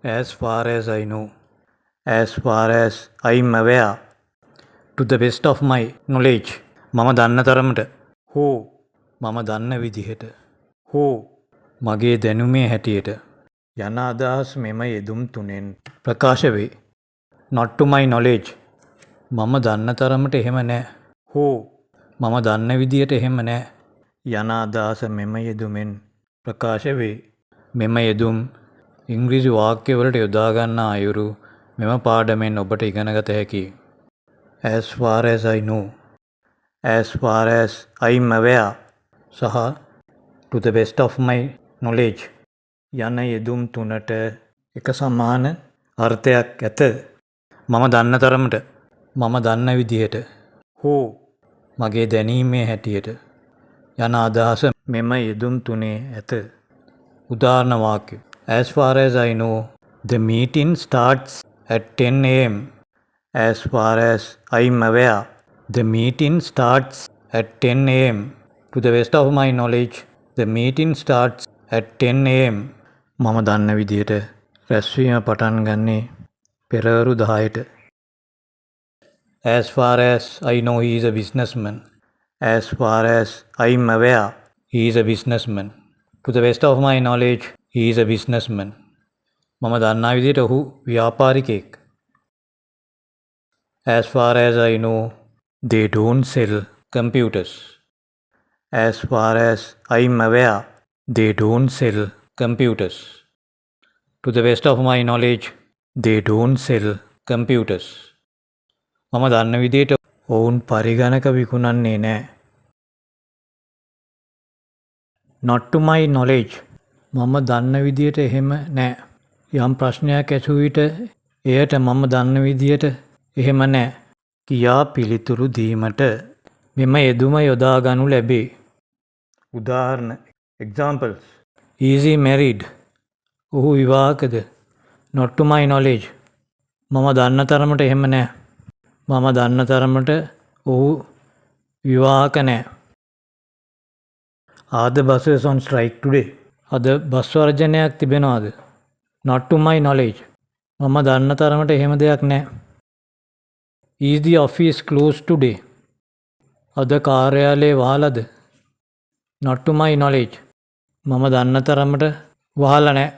As far as I know, as far as I'm aware, to the best of my knowledge, මම දන්න තරමට, හෝ මම දන්න විදිහට, හෝ මගේ දැනුමේ හැටියට යන අදහස් මෙම යෙදුම් තුනෙන් ප්‍රකාශ වේ. Not to my knowledge, මම දන්න තරමට එහෙම නෑ, හෝ මම දන්න විදිහට එහෙම නෑ යන අදහස මෙම යෙදුමෙන් ප්‍රකාශ වේ. මෙම යෙදුම් ඉංග්‍රීසි වාක්‍යවලට යොදා ගන්නා අයුරු මෙම පාඩමෙන් ඔබට ඉගෙනගත හැකියි. As far as I know, as far as I'm aware සහ to the best of my knowledge යන යෙදුම් තුනට එක සමාන අර්ථයක් ඇත. මම දන්න තරමට, මම දන්න විදිහට, හෝ මගේ දැනීමේ හැටියට යන අදහස මෙම යෙදුම් තුනේ ඇත. උදාහරණ වාක්‍ය. As far as I know, the meeting starts at 10 a.m. As far as I'm aware, the meeting starts at 10 a.m. To the best of my knowledge, the meeting starts at 10 a.m. මම දන්න විදිහට රැස්වීම පටන් ගන්නේ පෙරවරු 10ට. As far as I know, he is a businessman. As far as I'm aware, he is a businessman. To the best of my knowledge, he is a businessman. මම දන්නා විදිහට ඔහු ව්‍යාපාරිකයෙක්. As far as I know, they don't sell computers. As far as I'm aware, they don't sell computers. To the best of my knowledge, they don't sell computers. මම දන්න විදිහට ඔවුන් පරිගණක විකුණන්නේ නැහැ. Not to my knowledge, මම දන්න විදිහට එහෙම නැහැ. යම් ප්‍රශ්නයක් ඇසූ විට එයට මම දන්න විදිහට එහෙම නැහැ කියා පිළිතුරු දීමට මෙම යෙදුම යොදා ගනු ලැබේ. උදාහරණ examples. Is he married? ඔහු විවාහකද? Not to my knowledge, මම දන්න තරමට එහෙම නැහැ. මම දන්න තරමට ඔහු විවාහක නැහැ. Are the buses on strike today? අද bus වර්ජනයක් තිබෙනවද? Not to my knowledge, මම දන්න තරමට එහෙම දෙයක් නැහැ. Is the office closed today? අද කාර්යාලය වහලද? Not to my knowledge, මම දන්න තරමට වහලා නැහැ.